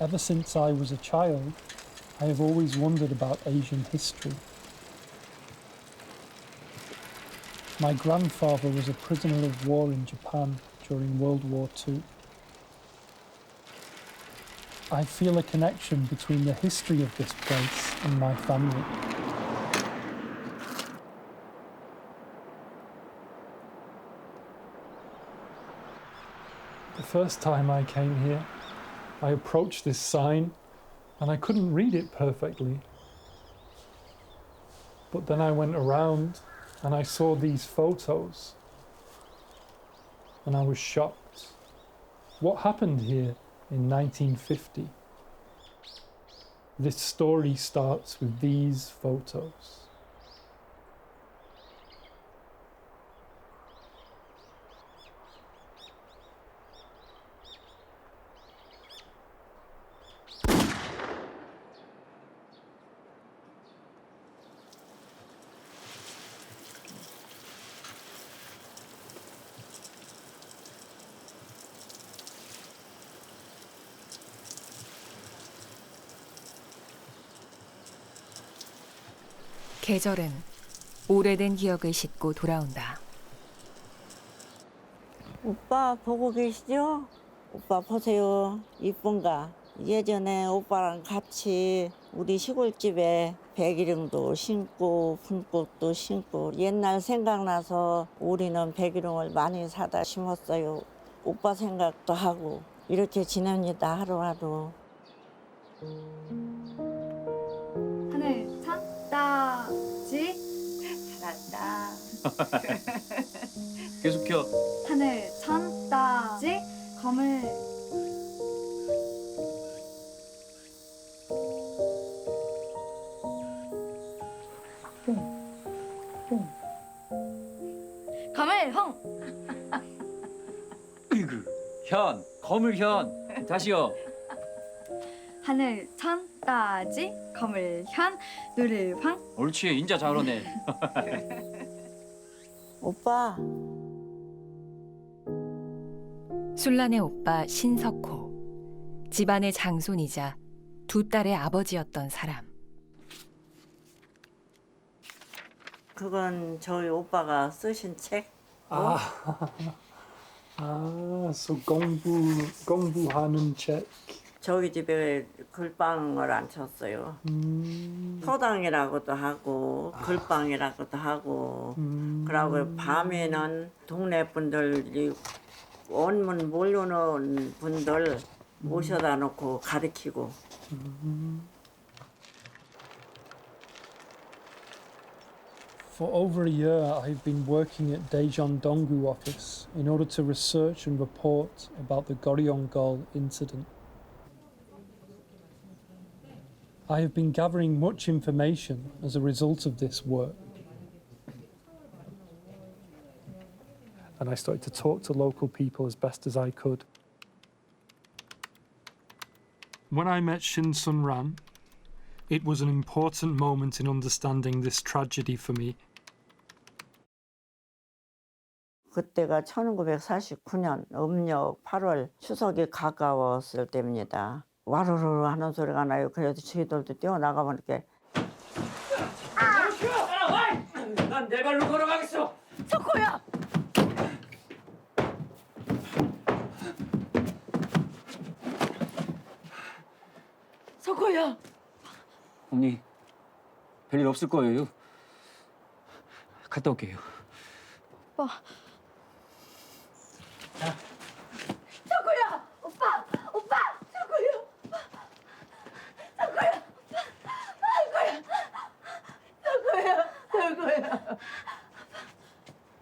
Ever since I was a child, I have always wondered about Asian history. My grandfather was a prisoner of war in Japan during World War II. I feel a connection between the history of this place and my family. The first time I came here, I approached this sign and I couldn't read it perfectly. But then I went around and I saw these photos and I was shocked. What happened here in 1950? This story starts with these photos. 계절은 오래된 기억을 싣고 돌아온다. 오빠 보고 계시죠? 오빠 보세요. 이쁜가? 예전에 오빠랑 같이 우리 시골집에 백일홍도 심고 분꽃도 심고 옛날 생각나서 우리는 백일홍을 많이 사다 심었어요. 오빠 생각도 하고 이렇게 지냅니다, 하루하루. 하늘 참 따지 잘한다. 계속 켜. 하늘 참 따지 검을 검을 홍. 으이그. 현. 거물현. 다시요. 하늘 천 따지 검을 현 누를 황. 옳지. 인자 잘하네. 오빠. 술란의 오빠 신석호. 집안의 장손이자 두 딸의 아버지였던 사람. 그건 저희 오빠가 쓰신 책. So 공부하는 책. 저희 집에 글방을 안 쳤어요. 서당이라고도 하고 글방이라고도 하고 그러고 밤에는 동네 분들 원문 모르는 분들 모셔다 놓고 가르치고. For over a year, I've been working at Daejeon-donggu office in order to research and report about the Goryeo-gul incident. I have been gathering much information as a result of this work. And I started to talk to local people as best as I could. When I met Shin Sun-ran, it was an important moment in understanding this tragedy for me. 그때가 1949년 음력 8월 추석이 가까웠을 때입니다. 와르르 하는 소리가 나요. 그래도 저희들도 뛰어나가면 이렇게. 난 내 발로 걸어가겠어. 석호야! 석호야! 언니, 별일 없을 거예요. 갔다 올게요. 오빠. 석호야! 오빠! 오빠! 석호야! 석호야! 석호야!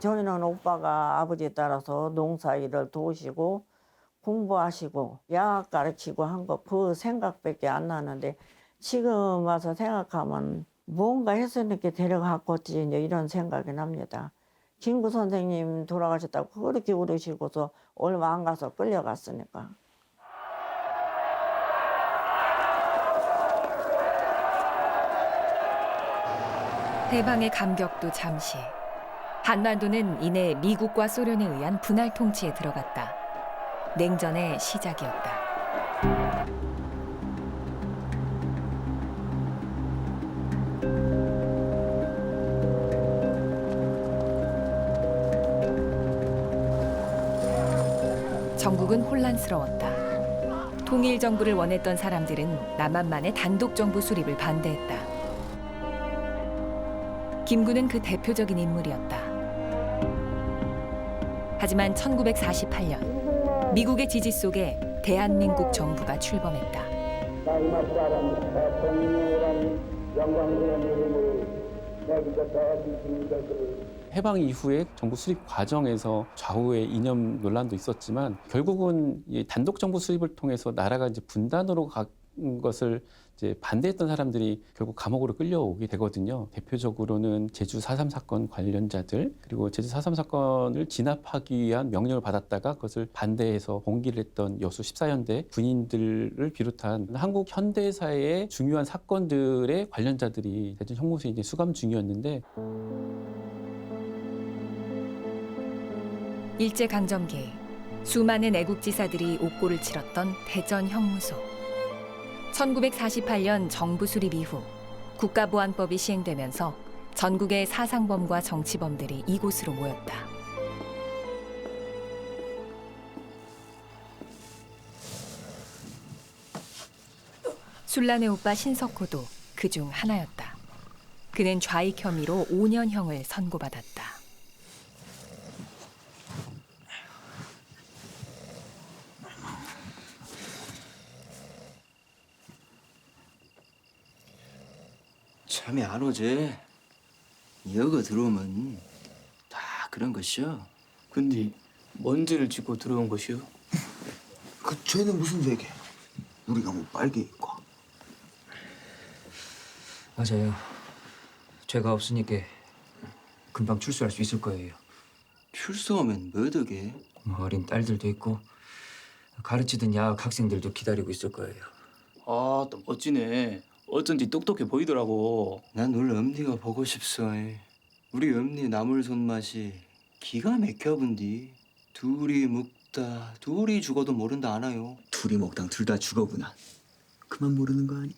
저희는 오빠가 아버지에 따라서 농사일을 도우시고 공부하시고 야학 가르치고 한 거 그 생각밖에 안 나는데 지금 와서 생각하면 뭔가 해서 이렇게 데려갔겠지 이런 생각이 납니다. 김구 선생님 돌아가셨다고 그렇게 울으시고서 얼마 안 가서 끌려갔으니까. 해방의 감격도 잠시. 한반도는 이내 미국과 소련에 의한 분할 통치에 들어갔다. 냉전의 시작이었다. 전국은 혼란스러웠다. 통일 정부를 원했던 사람들은 남한만의 단독 정부 수립을 반대했다. 김구는 그 대표적인 인물이었다. 하지만 1948년 미국의 지지 속에 대한민국 정부가 출범했다. 해방 이후에 정부 수립 과정에서 좌우의 이념 논란도 있었지만 결국은 이 단독 정부 수립을 통해서 나라가 이제 분단으로 간 것을 이제 반대했던 사람들이 결국 감옥으로 끌려오게 되거든요. 대표적으로는 제주 4.3 사건 관련자들, 그리고 제주 4.3 사건을 진압하기 위한 명령을 받았다가 그것을 반대해서 봉기를 했던 여수 14현대 군인들을 비롯한 한국 현대사의 중요한 사건들의 관련자들이 대전 형무소에 이제 수감 중이었는데, 일제강점기 수많은 애국지사들이 옥고를 치렀던 대전 형무소. 1948년 정부 수립 이후 국가보안법이 시행되면서 전국의 사상범과 정치범들이 이곳으로 모였다. 술란의 오빠 신석호도 그중 하나였다. 그는 좌익 혐의로 5년형을 선고받았다. 잠이 안 오지? 여기 들어오면 다 그런 것이여. 근데 뭔 죄를 짓고 들어온 것이오? 그 죄는 무슨 죄게? 우리가 뭐 빨개 있고. 맞아요. 죄가 없으니까 금방 출소할 수 있을 거예요. 출소하면 뭐더게? 뭐 어린 딸들도 있고 가르치던 야학 학생들도 기다리고 있을 거예요. 아, 또 멋지네. 어쩐지 똑똑해 보이더라고. 난 오늘 엄니가 보고 싶소. 우리 엄니 나물 손맛이 기가 막혀 본디. 둘이 먹다 둘이 죽어도 모른다 아나요? 둘이 먹당 둘 다 죽어구나. 그만 모르는 거 아니?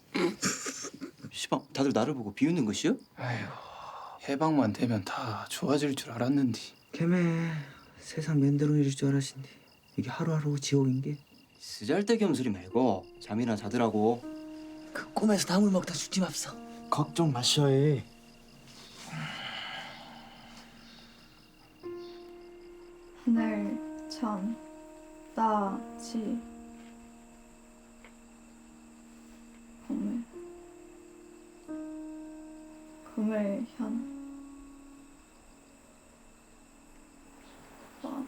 시방 다들 나를 보고 비웃는 것이요? 아휴, 해방만 되면 다 좋아질 줄 알았는데. 걔매 세상 맨대로일 줄 알았신데 이게 하루하루 지옥인 게. 쓰잘데기 소리 말고 잠이나 자더라고. 그 꿈에서 나물 먹다 죽지 맙소. 걱정 마셔. 하늘, 천, 따, 지, 거물, 금을, 현, 와.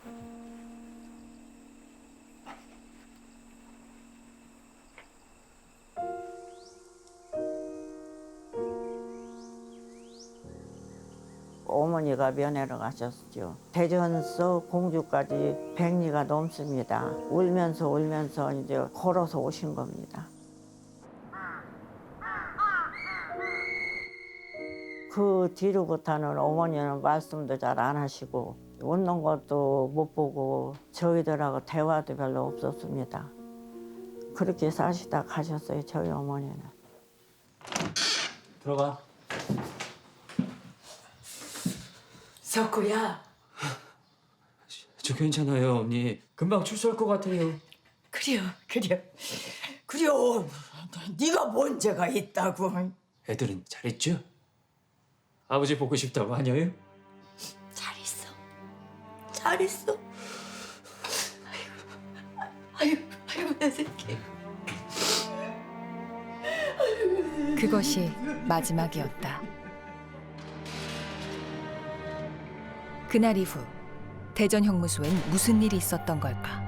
어머니가 면회를 가셨죠. 대전서 공주까지 100리가 넘습니다. 울면서 울면서 이제 걸어서 오신 겁니다. 그 뒤로부터는 어머니는 말씀도 잘 안 하시고 웃는 것도 못 보고 저희들하고 대화도 별로 없었습니다. 그렇게 사시다 가셨어요, 저희 어머니는. 들어가. 석구야. 저 괜찮아요, 언니. 금방 출소할 것 같아요. 그려. 네가 뭔 죄가 있다고. 애들은 잘했죠? 아버지 보고 싶다고 하냐요? 잘했어. 아이고 내 새끼. 그것이 마지막이었다. 그날 이후 대전 형무소엔 무슨 일이 있었던 걸까?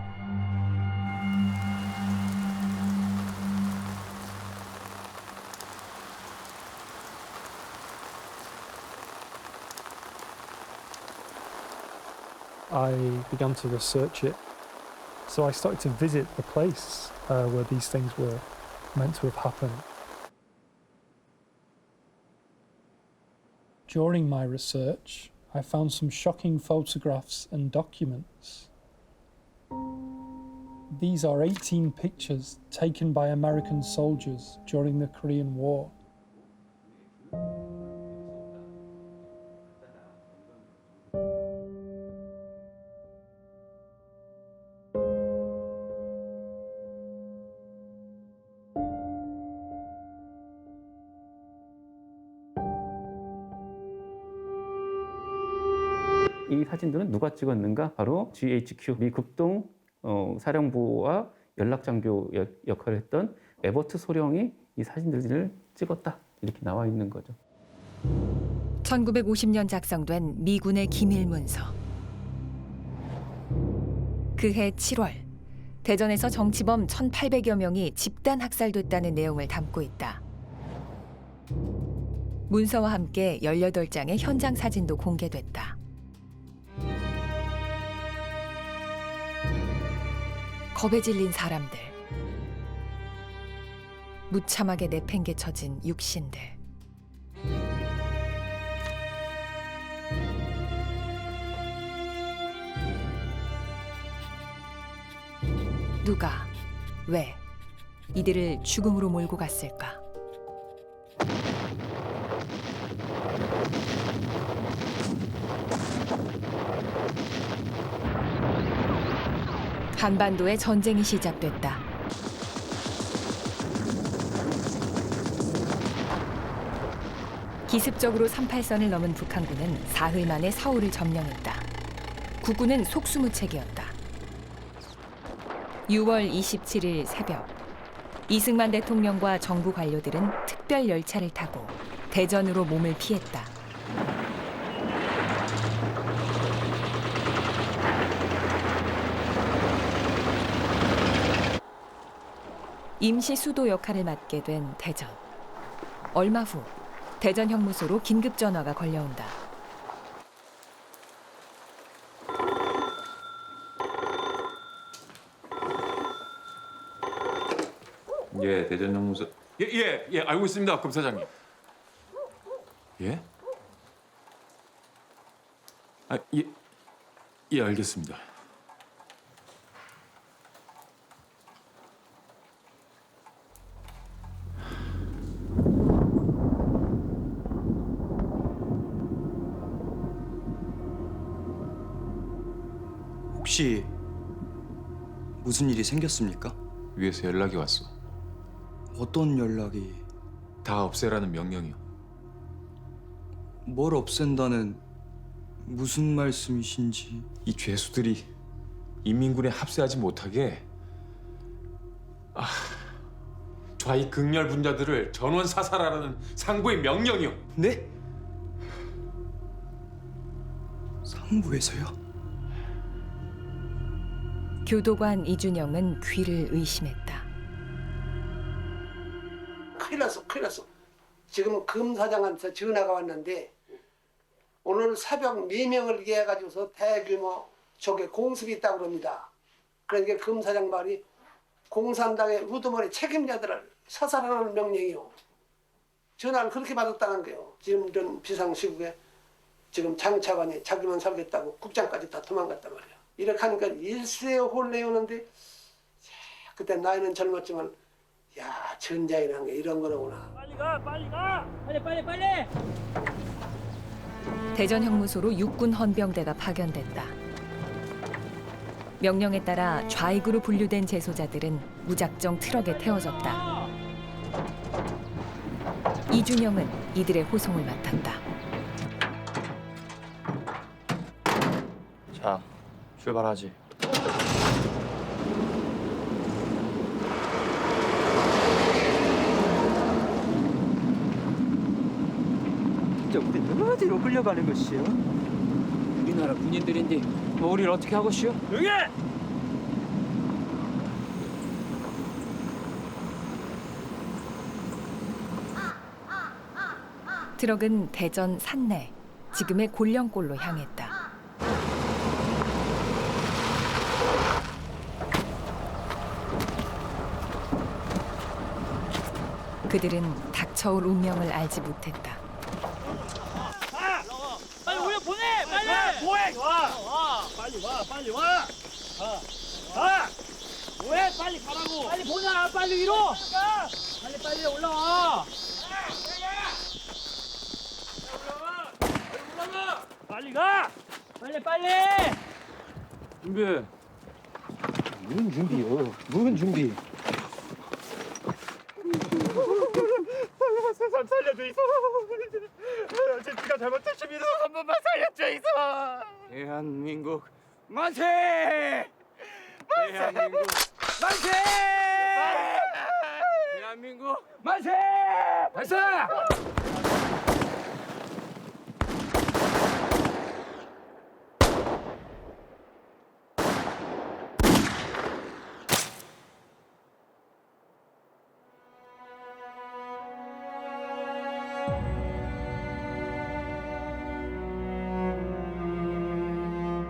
I began to research it. So I started to visit the place where these things were meant to have happened. During my research, I found some shocking photographs and documents. These are 18 pictures taken by American soldiers during the Korean War. 사진들은 누가 찍었는가? 바로 GHQ 미 극동 사령부와 연락장교 역할을 했던 에버트 소령이 이 사진들을 찍었다. 이렇게 나와 있는 거죠. 1950년 작성된 미군의 기밀 문서. 그해 7월, 대전에서 정치범 1,800여 명이 집단 학살됐다는 내용을 담고 있다. 문서와 함께 18장의 현장 사진도 공개됐다. 겁에 질린 사람들, 무참하게 내팽개쳐진 육신들. 누가, 왜 이들을 죽음으로 몰고 갔을까? 한반도의 전쟁이 시작됐다. 기습적으로 38선을 넘은 북한군은 사흘 만에 서울을 점령했다. 국군은 속수무책이었다. 6월 27일 새벽, 이승만 대통령과 정부 관료들은 특별 열차를 타고 대전으로 몸을 피했다. 임시 수도 역할을 맡게 된 대전. 얼마 후 대전 형무소로 긴급 전화가 걸려온다. 예, 대전 형무소. 예, 알고 있습니다, 검사장님. 예? 아, 예, 알겠습니다. 혹시 무슨 일이 생겼습니까? 위에서 연락이 왔어. 어떤 연락이? 다 없애라는 명령이요. 뭘 없앤다는 무슨 말씀이신지. 이 죄수들이 인민군에 합세하지 못하게 좌익 극렬 분자들을 전원 사살하라는 상부의 명령이요. 네? 상부에서요? 교도관 이준영은 귀를 의심했다. 큰일 났어. 지금 검사장한테 전화가 왔는데 오늘 새벽 4명을 얘기해가지고서 대규모 적의 공습이 있다고 그럽니다. 그러니까 검사장 말이 공산당의 우두머리 책임자들을 사살하는 명령이요. 전화를 그렇게 받았다는 거예요. 지금 이런 비상시국에 지금 장차관이 자기만 살겠다고 국장까지 다 도망갔단 말이에요. 이렇게 하니까 일세홀레 오는데 그때 나이는 젊었지만 야, 전쟁이라는 게 이런 거로구나. 빨리 가! 빨리! 대전 형무소로 육군 헌병대가 파견됐다. 명령에 따라 좌익으로 분류된 재소자들은 무작정 트럭에 태워졌다. 이준영은 이들의 호송을 맡았다. 자, 출발하지. 진짜 우리 어디로 끌려가는 것이요? 우리나라 군인들인데 뭐 우리를 어떻게 하고시오? 여기! 트럭은 대전 산내, 지금의 골령골로 향했다. 그들은 닥쳐올 운명을 알지 못했다. 빨리 우리 보내! 빨리! 뭐해! 빨리 와! 뭐해! 빨리 가라고! 빨리 보내! 빨리 위로! 빨리 올라와! 빨리 가! 빨리! 준비. 무슨 준비요? 무슨 준비? 세상 살려줘 있어. 제 지가 잘못했습니다. 한 번만 살려줘 있어. 대한민국 만세! 대한민국 만세! 대한민국 만세! 발사!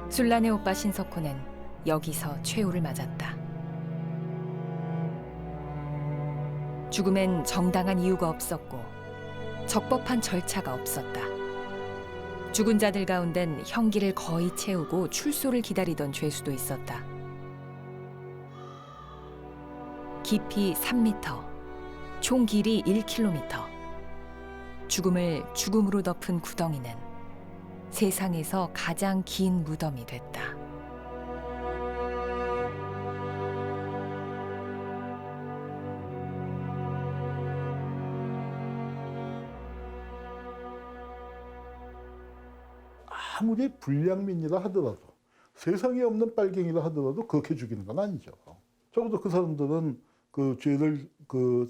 술란의 오빠 신석호는 여기서 최후를 맞았다. 죽음엔 정당한 이유가 없었고 적법한 절차가 없었다. 죽은 자들 가운데는 형기를 거의 채우고 출소를 기다리던 죄수도 있었다. 깊이 3m, 총 길이 1km. 죽음을 죽음으로 덮은 구덩이는 세상에서 가장 긴 무덤이 됐다. 아무리 불량민이라 하더라도 세상에 없는 빨갱이라 하더라도 그렇게 죽이는 건 아니죠. 적어도 그 사람들은 그 죄를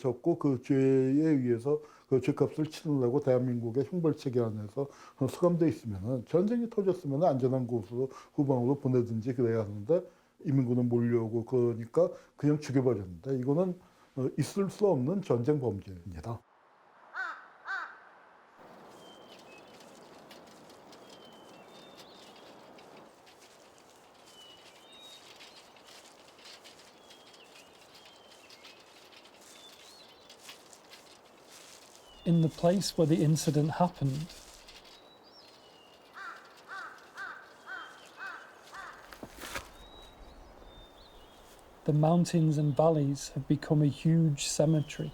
졌고 그 죄에 의해서 그 죄값을 치르려고 대한민국의 형벌체계 안에서 수감돼 있으면은 전쟁이 터졌으면 안전한 곳으로 후방으로 보내든지 그래야 하는데 인민군은 몰려오고 그러니까 그냥 죽여버렸는데 이거는 있을 수 없는 전쟁 범죄입니다. In the place where the incident happened, the mountains and valleys have become a huge cemetery.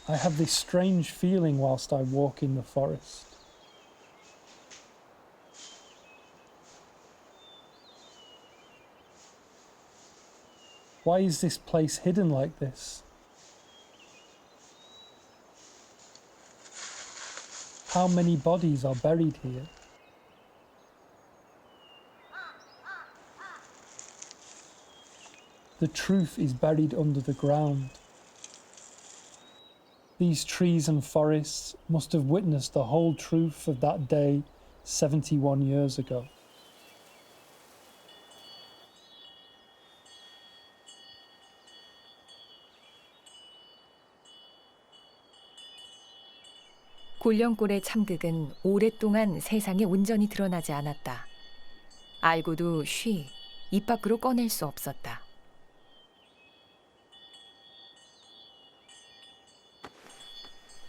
I have this strange feeling whilst I walk in the forest. Why is this place hidden like this? How many bodies are buried here? The truth is buried under the ground. These trees and forests must have witnessed the whole truth of that day 71 years ago. 골령골의 참극은 오랫동안 세상에 온전히 드러나지 않았다. 알고도 쉬 입 밖으로 꺼낼 수 없었다.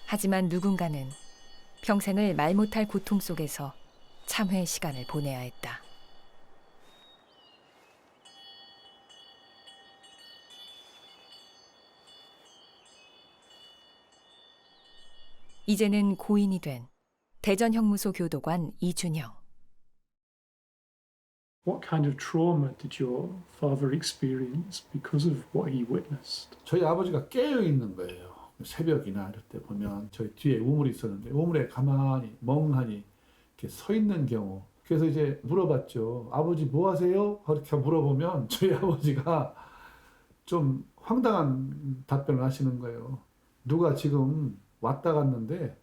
하지만 누군가는 평생을 말 못할 고통 속에서 참회의 시간을 보내야 했다. 이제는 고인이 된 대전형무소 교도관 이준영. What kind of trauma did your father experience because of what he witnessed? 저희 아버지가 깨어 있는 거예요. 새벽이나 이럴 때 보면 저희 뒤에 우물이 있었는데 우물에 가만히 멍하니 이렇게 서 있는 경우. 그래서 이제 물어봤죠. 아버지 뭐 하세요? 그렇게 물어보면 저희 아버지가 좀 황당한 답변을 하시는 거예요. 누가 지금 왔다 갔는데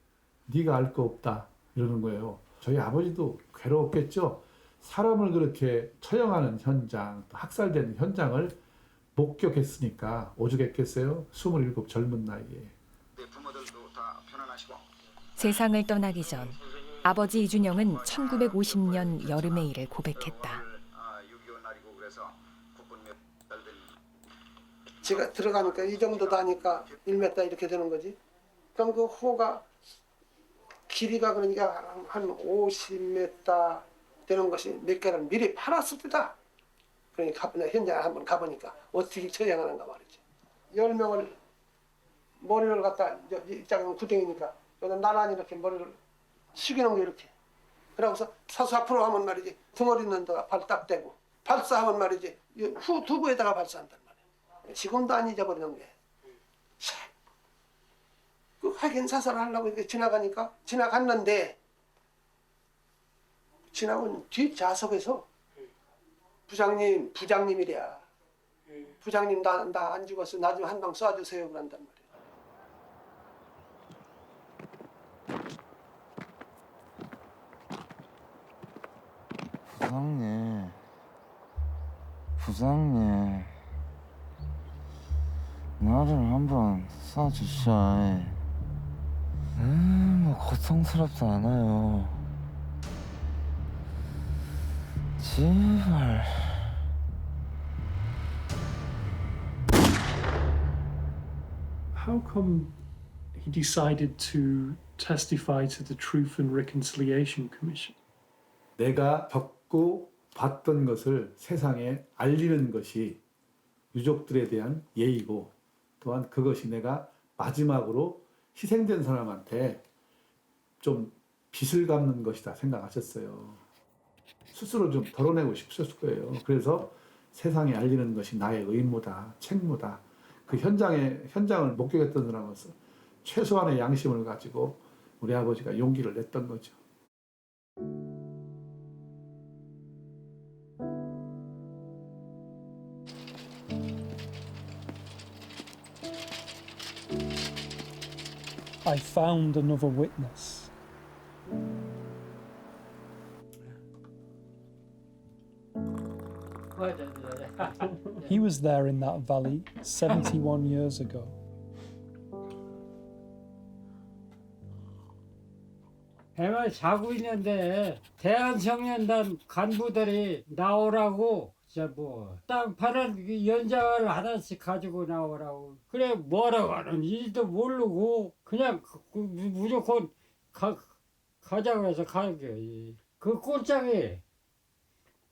네가 알 거 없다 이러는 거예요. 저희 아버지도 괴로웠겠죠. 사람을 그렇게 처형하는 현장, 학살되는 현장을 목격했으니까 오죽했겠어요. 27 젊은 나이에. 세상을 떠나기 전 아버지 이준영은 1950년 여름의 일을 고백했다. 제가 들어가니까 이 정도 다니까 1m 이렇게 되는 거지. 그럼 그 호가 길이가 그러니까 한 50m 되는 것이 몇 개를 미리 팔았을 때다. 그러니까 현장을 한번 가보니까 어떻게 처형하는가 말이지. 10명을 머리를 갖다 이 작은 구덩이니까 여기다 나란히 이렇게 머리를 숙이는 거 이렇게. 그러고서 사수 앞으로 하면 말이지 덩어리 있는 데가 발 딱 대고 발사하면 말이지 후 두부에다가 발사한단 말이야. 지금도 안 잊어버리는 게. 확인 사살을 하려고 이렇게 지나갔는데 지나온 뒷좌석에서 부장님이랴. 부장님 나 안 죽었어. 나 좀 한 방 쏴주세요. 그런단 말이야. 부장님, 나를 한번 쏴주셔. 뭐 고통스럽지 않아요. 제발. How come he decided to testify to the Truth and Reconciliation Commission? 내가 겪고 봤던 것을 세상에 알리는 것이 유족들에 대한 예의고 또한 그것이 내가 마지막으로 희생된 사람한테 좀 빚을 갚는 것이다 생각하셨어요. 스스로 좀 덜어내고 싶었을 거예요. 그래서 세상에 알리는 것이 나의 의무다, 책무다. 그 현장을 목격했던 사람으로서 최소한의 양심을 가지고 우리 아버지가 용기를 냈던 거죠. I found another witness. He was there in that valley 71 years ago. 배가 자고 있는데 대한청년단 간부들이 나오라고 땅 파는 연장을 하나씩 가지고 나오라고. 그래 뭐라고 하는지도 모르고 그냥 무조건 가자고 해서 가는 거예요. 그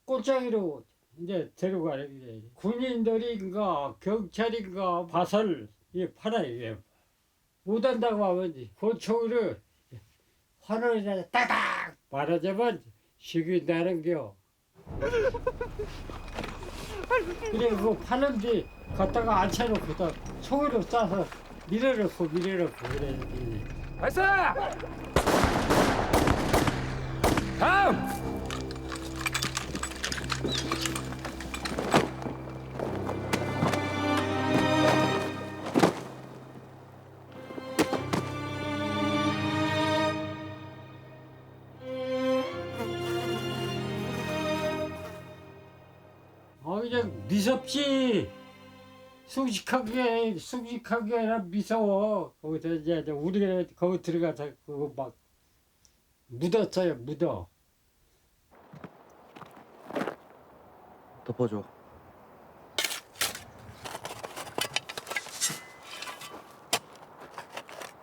꼴짱이로 이제 데려가는 게 군인들인가 경찰인가 밭을 팔아요. 못한다고 하면 권총으로 화를 따닥 말하자면 죽인다는겨. 그래 그거 파는데 갖다가 앉혀놓고 총으로 쏴서 밀어넣고 그래. 발사! 다음! 그냥 미섭지. 숭직하게 미서워. 거기서 이제 우리가 거기 들어가서 그거 막 묻었어요. 묻어. 덮어줘.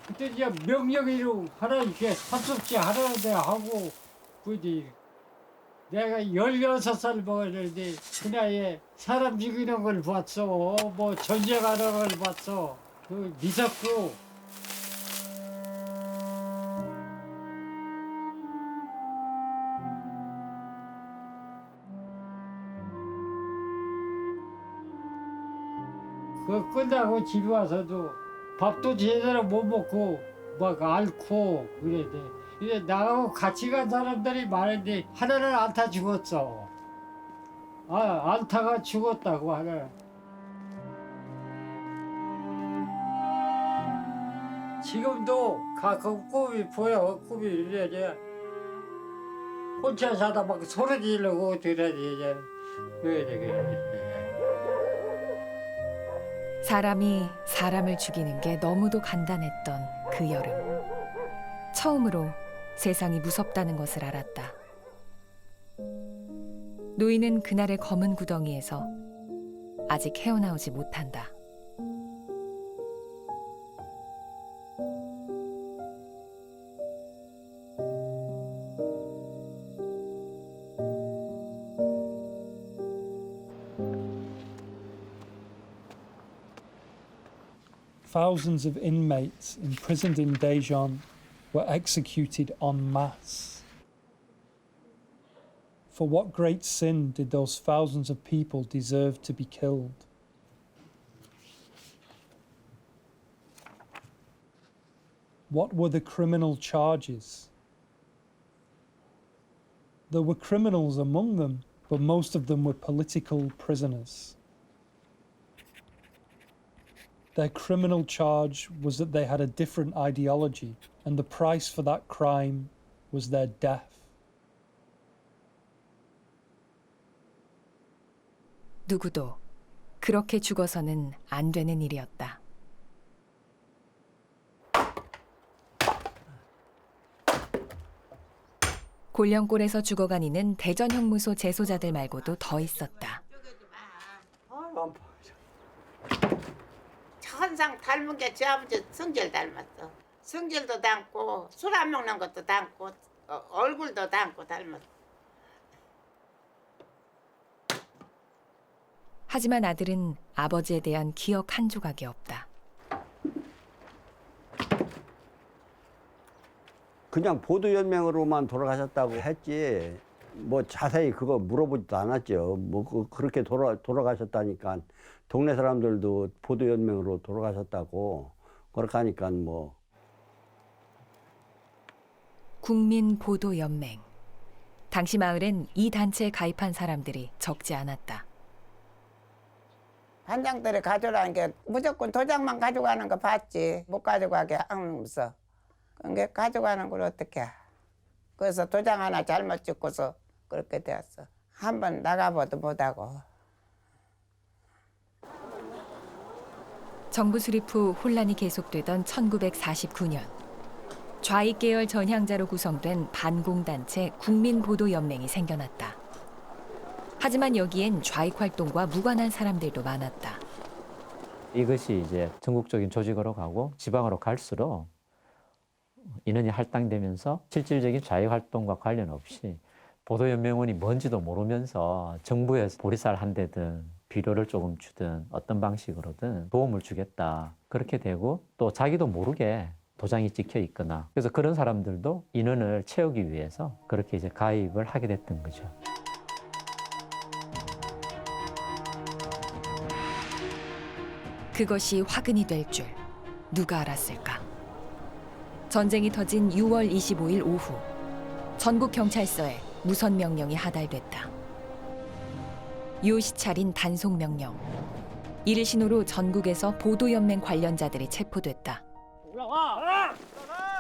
그때 이제 명령으로 하나 이렇게 합숙지 하라는데 하고 그지. 내가 16살 먹었는데 그 나이에 사람 죽이는 걸 봤어. 뭐 전쟁하는 걸 봤어. 그 미석구. 그거 끝나고 집에 와서도 밥도 제대로 못 먹고 막 앓고 그래. 이제 나하고 같이 간 사람들이 많은데 하나는 안타 죽었어. 안타가 죽었다고 하나. 지금도 가끔 꿈이 보여. 꿈이 이제 혼자 자다 막 소리 지르고 그러지 이제. 그래. 사람이 사람을 죽이는 게 너무도 간단했던 그 여름. 처음으로 세상이 무섭다는 것을 알았다. 노인은 그날의 검은 구덩이에서 아직 헤어나오지 못한다. Thousands of inmates imprisoned in Daejeon were executed en masse. For what great sin did those thousands of people deserve to be killed? What were the criminal charges? There were criminals among them, but most of them were political prisoners. Their criminal charge was that they had a different ideology, and the price for that crime was their death. 누구도 그렇게 죽어서는 안 되는 일이었다. 골령골에서 죽어간 이는 대전 형무소 재소자들 말고도 더 있었다. 천상 닮은 게 제 아버지 성질 닮았어. 성질도 닮고 술 안 먹는 것도 닮고 얼굴도 닮고 닮았어. 하지만 아들은 아버지에 대한 기억 한 조각이 없다. 그냥 보도연맹으로만 돌아가셨다고 했지 뭐 자세히 그거 물어보지도 않았죠. 뭐 그렇게 돌아가셨다니까 동네 사람들도 보도연맹으로 돌아가셨다고 그렇게 하니까 뭐. 국민보도연맹. 당시 마을엔 이 단체에 가입한 사람들이 적지 않았다. 반장들이 가져라는 게 무조건 도장만 가져가는 거 봤지. 못 가져가게 하면서. 그게 가져가는 걸 어떻게 해. 그래서 도장 하나 잘못 찍고서 그렇게 되었어. 한번 나가봐도 못하고. 정부 수립 후 혼란이 계속되던 1949년 좌익 계열 전향자로 구성된 반공단체 국민보도연맹이 생겨났다. 하지만 여기엔 좌익 활동과 무관한 사람들도 많았다. 이것이 이제 전국적인 조직으로 가고 지방으로 갈수록 인원이 할당되면서 실질적인 좌익 활동과 관련 없이 보도연맹원이 뭔지도 모르면서 정부에서 보리쌀 한 대든 비료를 조금 주든 어떤 방식으로든 도움을 주겠다. 그렇게 되고 또 자기도 모르게 도장이 찍혀 있거나 그래서 그런 사람들도 인원을 채우기 위해서 그렇게 이제 가입을 하게 됐던 거죠. 그것이 화근이 될 줄 누가 알았을까? 전쟁이 터진 6월 25일 오후 전국 경찰서에 무선 명령이 하달됐다. 요시찰인 단속 명령. 이를 신호로 전국에서 보도연맹 관련자들이 체포됐다.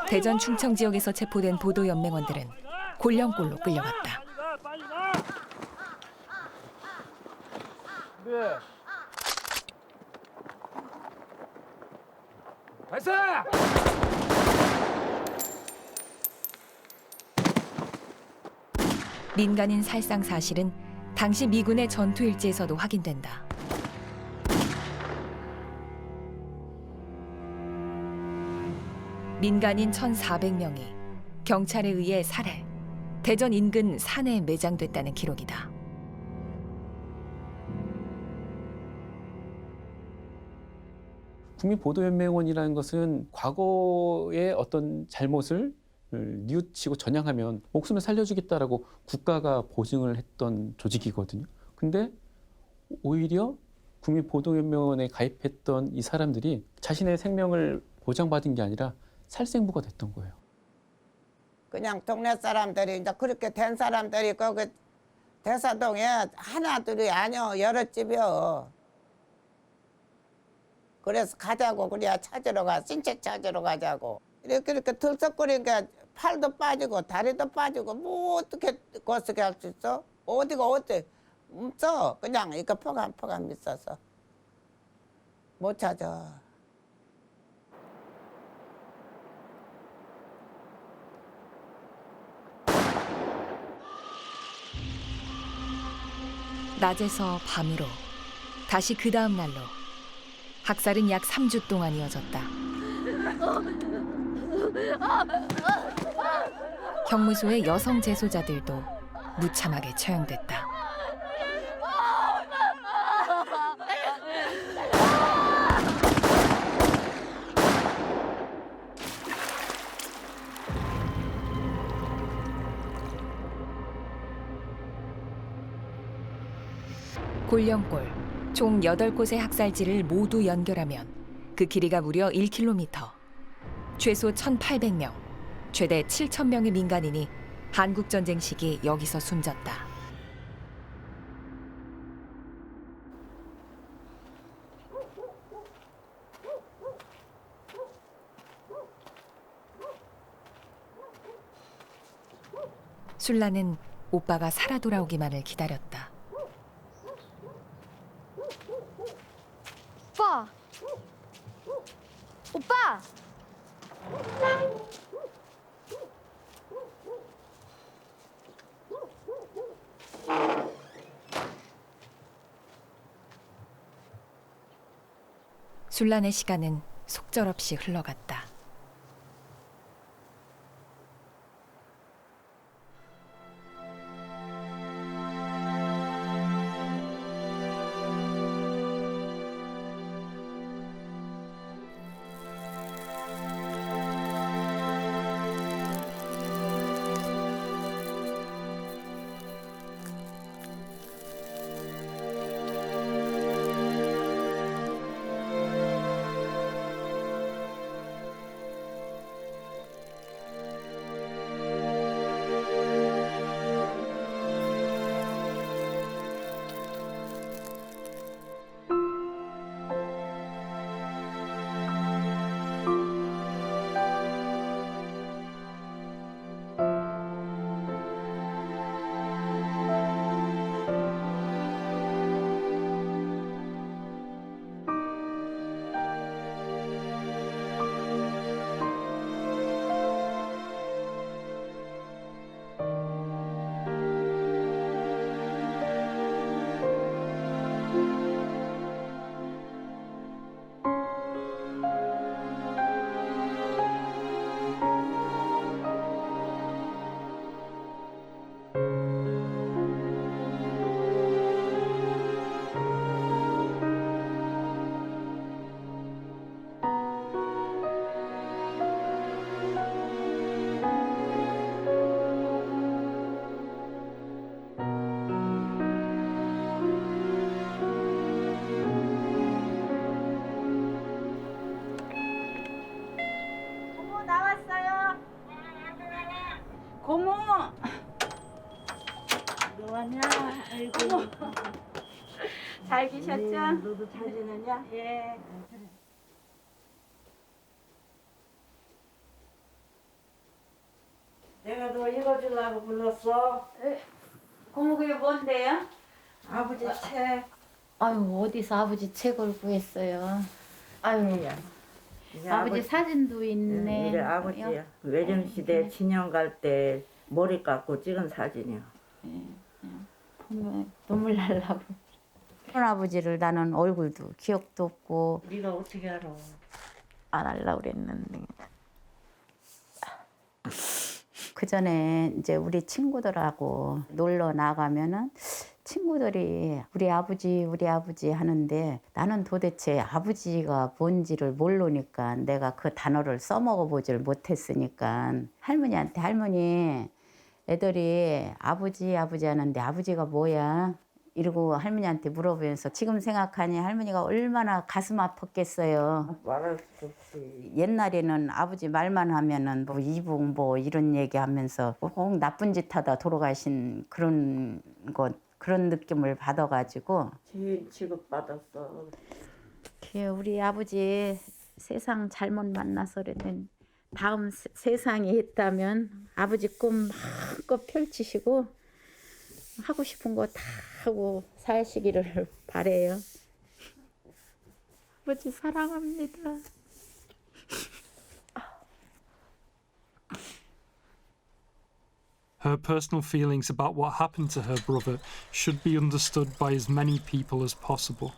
대전 충청 지역에서 체포된 보도연맹원들은 골령골로 끌려갔다. 발사! 민간인 살상 사실은 당시 미군의 전투 일지에서도 확인된다. 민간인 1,400명이 경찰에 의해 살해, 대전 인근 산에 매장됐다는 기록이다. 국민보도연맹원이라는 것은 과거의 어떤 잘못을 뉘우치고 전향하면 목숨을 살려주겠다라고 국가가 보증을 했던 조직이거든요. 근데 오히려 국민보도연맹원에 가입했던 이 사람들이 자신의 생명을 보장받은 게 아니라 살생부가 됐던 거예요. 그냥 동네 사람들이 이제 그렇게 된 사람들이 거기 대사동에 하나 둘이 아니요 여러 집이요. 그래서 가자고 그래야 찾으러 가 신체 찾으러 가자고 이렇게 들썩거리니까 팔도 빠지고 다리도 빠지고 뭐 어떻게 거스게 할 수 있어? 어디가 어때? 없어. 그냥 이거 포감 있어서 못 찾아. 낮에서 밤으로 다시 그 다음 날로 학살은 약 3주 동안 이어졌다. 형무소의 여성 재소자들도 무참하게 처형됐다. 골령골 총 8곳의 학살지를 모두 연결하면 그 길이가 무려 1km. 최소 1,800명, 최대 7,000명의 민간인이 한국전쟁 시기 여기서 숨졌다. 술라는 오빠가 살아 돌아오기만을 기다렸다. 오빠! 오빠! 술란의 시간은 속절없이 흘러갔다. 고모. 뭐하냐? 아이고. 잘 계셨죠? 너도 잘 지내냐? 예. 내가 너 읽어주려고 불렀어. 고모 그게 뭔데요? 아버지 책. 아유, 어디서 아버지 책을 구했어요. 아유, 이제 아버지 사진도 있네. 이제 아버지야. 외정시대 진영 갈 때 머리 깎고 찍은 사진이야. 보면 눈물 날라고. 할아버지를 나는 얼굴도 기억도 없고. 네가 어떻게 알아? 안 하려고 그랬는데. 그 전에 이제 우리 친구들하고 놀러 나가면은 친구들이 우리 아버지 하는데 나는 도대체 아버지가 뭔지를 모르니까 내가 그 단어를 써먹어 보질 못했으니까 할머니한테 할머니 애들이 아버지 하는데 아버지가 뭐야? 이러고 할머니한테 물어보면서 지금 생각하니 할머니가 얼마나 가슴 아팠겠어요. 말할 수 없이. 옛날에는 아버지 말만 하면은 뭐 이북 뭐 이런 얘기하면서 꼭 나쁜 짓 하다 돌아가신 그런 느낌을 받아가지고 제일 취급받았어. 우리 아버지 세상 잘못 만나서 그랬는데 다음 세상이 있다면 아버지 꿈 마음껏 펼치시고 하고 싶은 거 다 하고 사시기를 바래요. 아버지 사랑합니다. Her personal feelings about what happened to her brother should be understood by as many people as possible.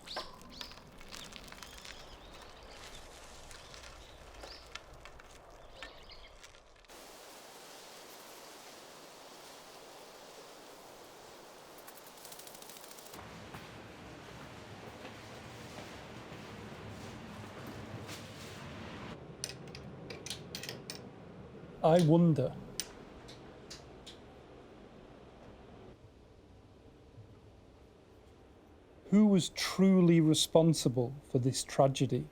I wonder who was truly responsible for this tragedy?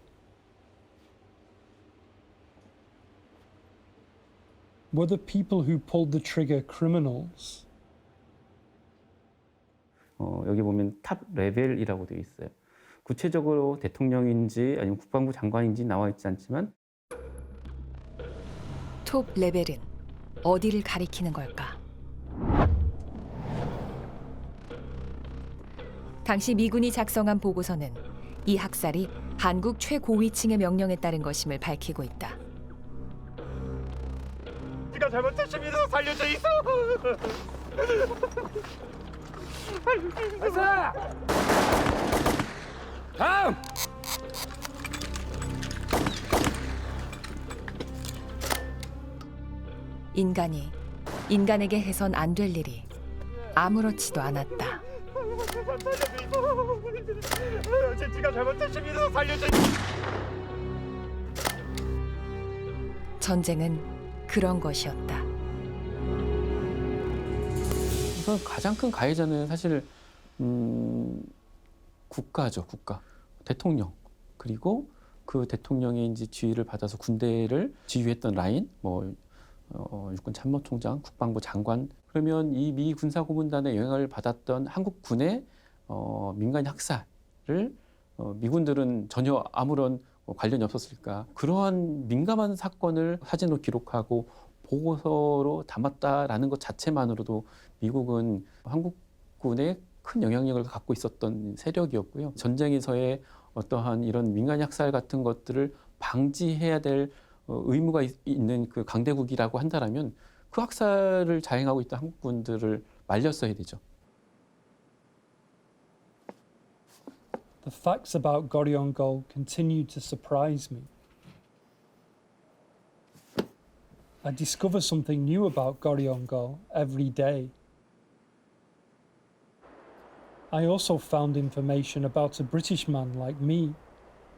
Were the people who pulled the trigger criminals? 여기 보면 탑 레벨이라고 되어 있어요. 구체적으로 대통령인지 아니면 국방부 장관인지 나와 있지 않지만 톱 레벨은 어디를 가리키는 걸까? 당시 미군이 작성한 보고서는 이 학살이 한국 최고위층의 명령에 따른 것임을 밝히고 있다. 네가 잘못했습니다. 살려줘 있어. 발사. 다음. 인간이 인간에게 해선 안 될 일이 아무렇지도 않았다. 네가 잘못했습니다. 살려줘. 전쟁은 그런 것이었다. 우선 가장 큰 가해자는 사실 국가죠, 국가. 대통령. 그리고 그 대통령의 이제 지휘를 받아서 군대를 지휘했던 라인, 육군 참모총장, 국방부 장관. 그러면 이 미 군사고문단의 영향을 받았던 한국군의 민간 학살을 미군들은 전혀 아무런 관련이 없었을까. 그러한 민감한 사건을 사진으로 기록하고 보고서로 담았다라는 것 자체만으로도 미국은 한국군에 큰 영향력을 갖고 있었던 세력이었고요. 전쟁에서의 어떠한 이런 민간 학살 같은 것들을 방지해야 될 의무가 있는 그 강대국이라고 한다라면 그 학살을 자행하고 있던 한국군들을 말렸어야 되죠. The facts about Goryeo-gol continued to surprise me. I discover something new about Goryeo-gol every day. I also found information about a British man like me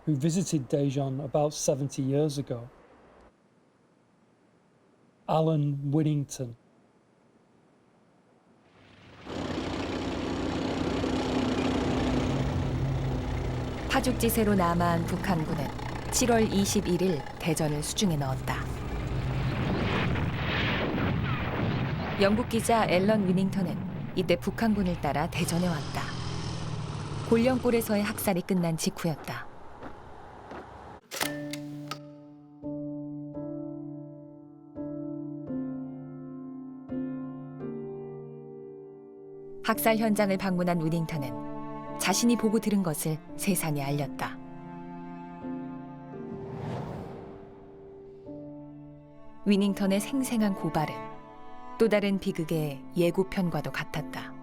who visited Daejeon about 70 years ago. Alan Winnington. 파죽지세로 남아한 북한군은 7월 21일 대전을 수중에 넣었다. 영국 기자 앨런 위닝턴은 이때 북한군을 따라 대전에 왔다. 골령골에서의 학살이 끝난 직후였다. 학살 현장을 방문한 위닝턴은 자신이 보고 들은 것을 세상에 알렸다. 위닝턴의 생생한 고발은 또 다른 비극의 예고편과도 같았다.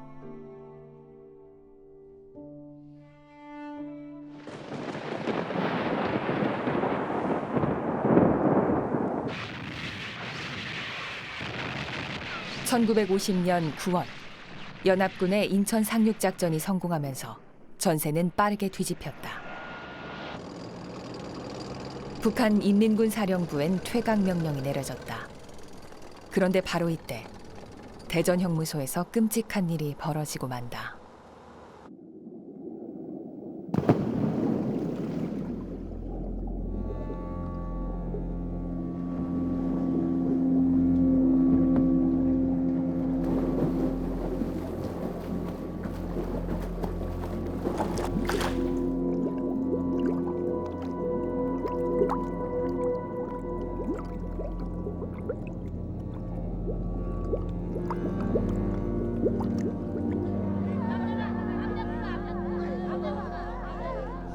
(1950년 9월) 연합군의 인천 상륙작전이 성공하면서 전세는 빠르게 뒤집혔다. 북한 인민군 사령부엔 퇴각 명령이 내려졌다. 그런데 바로 이때 대전 형무소에서 끔찍한 일이 벌어지고 만다.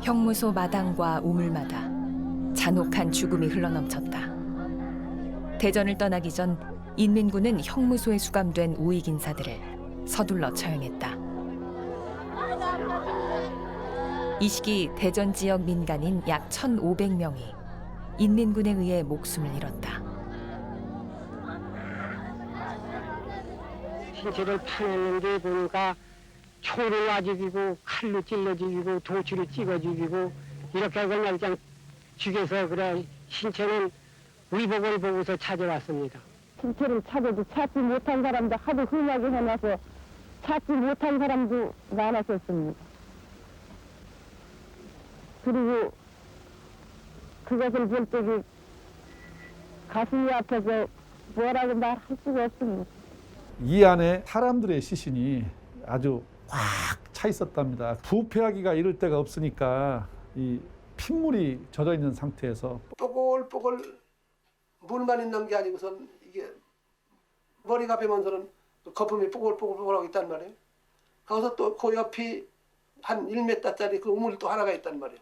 형무소 마당과 우물마다 잔혹한 죽음이 흘러넘쳤다. 대전을 떠나기 전 인민군은 형무소에 수감된 우익 인사들을 서둘러 처형했다. 이 시기 대전 지역 민간인 약 1,500명이 인민군에 의해 목숨을 잃었다. 신체를 파냈는데 보니까 초를 놔 죽이고 칼로 찔러 죽이고 도추로 찍어 죽이고 이렇게 그냥 죽여서 그래 신체는 의복을 보고서 찾아왔습니다. 신체를 찾아도 찾지 못한 사람도 하도 흔하게 해놔서 찾지 못한 사람도 많았었습니다. 그리고 그것을 볼 적에 가슴이 아파서 뭐라고 말할 수가 없습니다. 이 안에 사람들의 시신이 아주 꽉 차 있었답니다. 부패하기가 이를 데가 없으니까 이 핏물이 젖어 있는 상태에서 뽀글뽀글 물만 있는 게 아니고선 이게 머리가 빼면서는 거품이 뽀글뽀글뽀글하고 있단 말이에요. 거기서 또 그 옆이 한 1m짜리 그 우물이 또 하나가 있단 말이에요.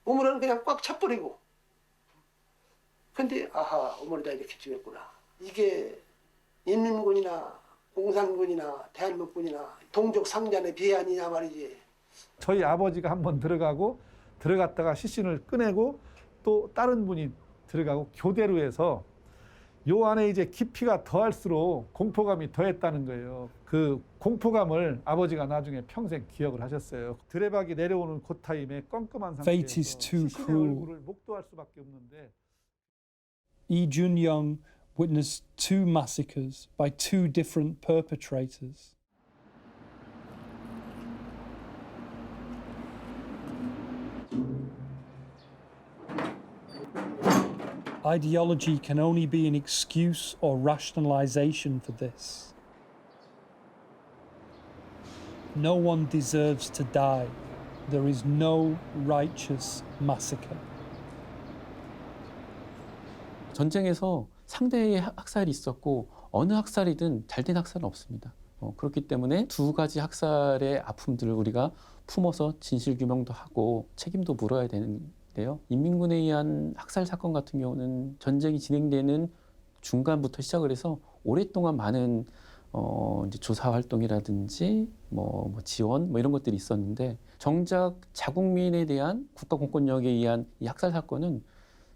우물은 그냥 꽉 차버리고. 근데 아하, 우물이 다 이렇게 죽였구나. 이게 인민군이나 공산군이나 대한민국군이나 동족 상잔의 비아니냐 말이지. 저희 아버지가 한번 들어갔다가 시신을 꺼내고 또 다른 분이 들어가고 교대로 해서 요 안에 이제 깊이가 더할수록 공포감이 더했다는 거예요. 그 공포감을 아버지가 나중에 평생 기억을 하셨어요. 드레박이 내려오는 그 타임에 껌껌한 Fate is too 시신의 cruel. 얼굴을 목도할 수밖에 없는데 Lee Jun-young witnessed 2 massacres by 2 different perpetrators. Ideology can only be an excuse or rationalization for this. No one deserves to die. There is no righteous massacre. 전쟁에서 상대의 학살이 있었고 어느 학살이든 잘된 학살은 없습니다. 그렇기 때문에 2가지 학살의 아픔들을 우리가 품어서 진실규명도 하고 책임도 물어야 되는데요. 인민군에 의한 학살 사건 같은 경우는 전쟁이 진행되는 중간부터 시작을 해서 오랫동안 많은 이제 조사 활동이라든지 뭐 지원 이런 것들이 있었는데 정작 자국민에 대한 국가 공권력에 의한 이 학살 사건은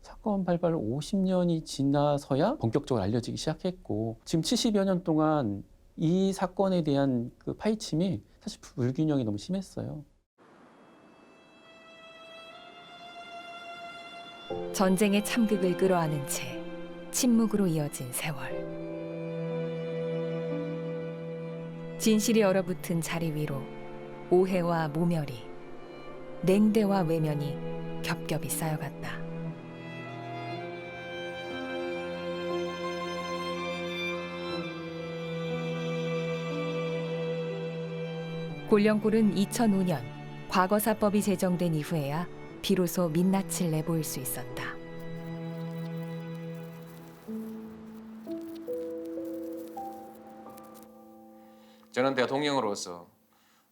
사건 발발 50년이 지나서야 본격적으로 알려지기 시작했고 지금 70여 년 동안 이 사건에 대한 그 파헤침이 사실 불균형이 너무 심했어요. 전쟁의 참극을 끌어안은 채 침묵으로 이어진 세월. 진실이 얼어붙은 자리 위로 오해와 모멸이, 냉대와 외면이 겹겹이 쌓여갔다. 곤령골은 2005년 과거사법이 제정된 이후에야 비로소 민낯을 내보일 수 있었다. 저는 대통령으로서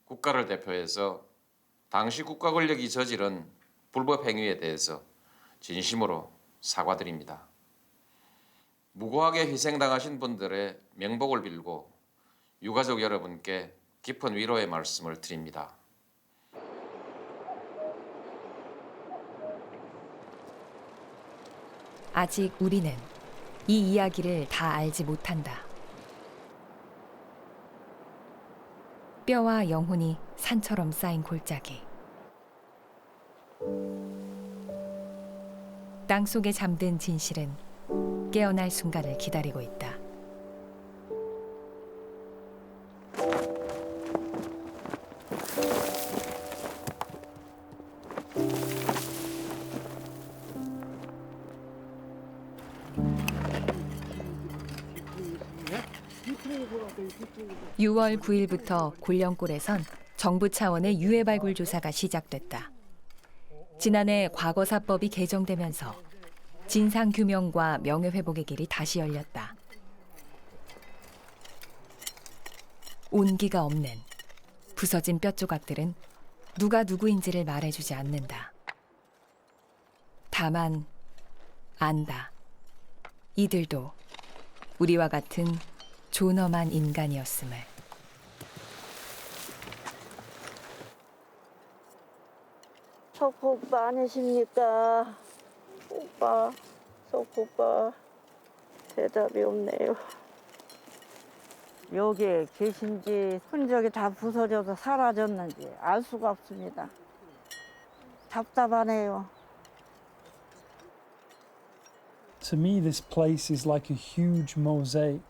국가를 대표해서 당시 국가 권력이 저지른 불법 행위에 대해서 진심으로 사과드립니다. 무고하게 희생당하신 분들의 명복을 빌고 유가족 여러분께 깊은 위로의 말씀을 드립니다. 아직 우리는 이 이야기를 다 알지 못한다. 뼈와 영혼이 산처럼 쌓인 골짜기. 땅속에 잠든 진실은 깨어날 순간을 기다리고 있다. (6월 9일부터) 곤령골에선 정부 차원의 유해 발굴 조사가 시작됐다. 지난해 과거사법이 개정되면서 진상규명과 명예회복의 길이 다시 열렸다. 온기가 없는 부서진 뼈조각들은 누가 누구인지를 말해주지 않는다. 다만 안다. 이들도 우리와 같은 존엄한 인간이었음을. 석호 오빠 아니십니까? 오빠, 석호 오빠 대답이 없네요. 여기에 계신지 흔적이 다 부서져서 사라졌는지 알 수가 없습니다. 답답하네요. To me, this place is like a huge mosaic.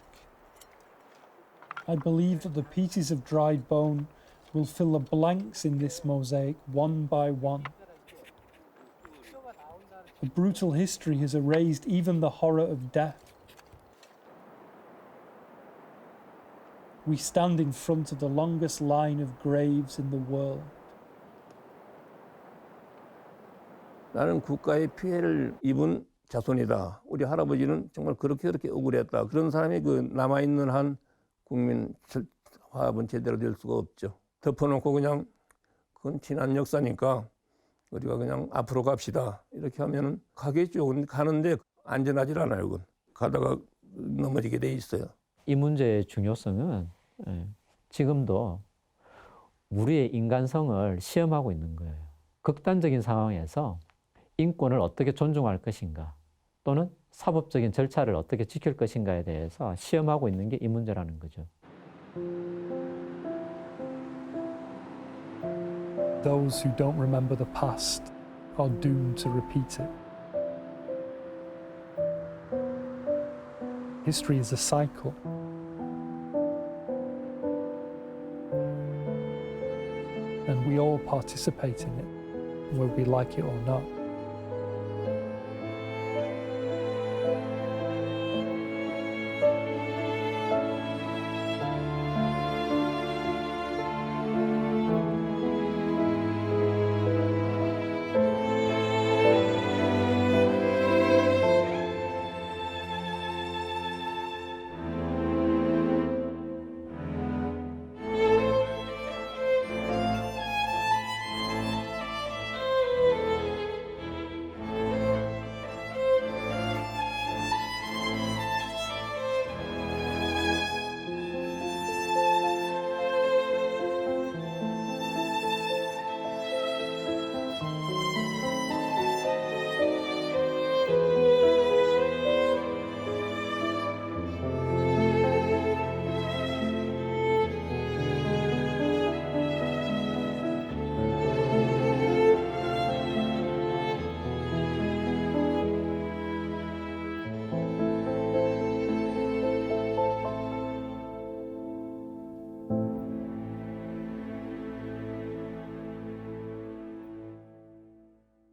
I believe that the pieces of dried bone will fill the blanks in this mosaic one by one. A brutal history has erased even the horror of death. We stand in front of the longest line of graves in the world. 나는 국가의 피해를 입은 자손이다. 우리 할아버지는 정말 그렇게 억울했다. 그런 사람이 그 남아있는 한 국민 화합은 제대로 될 수가 없죠. 덮어놓고 그냥 그건 지난 역사니까 우리가 그냥 앞으로 갑시다. 이렇게 하면은 가겠죠. 근데 가는데 안전하질 않아요. 그건. 가다가 넘어지게 돼 있어요. 이 문제의 중요성은 지금도 우리의 인간성을 시험하고 있는 거예요. 극단적인 상황에서 인권을 어떻게 존중할 것인가 또는 사법적인 절차를 어떻게 지킬 것인가에 대해서 시험하고 있는 게 이 문제라는 거죠. Those who don't remember the past are doomed to repeat it. History is a cycle. And we all participate in it, whether we like it or not.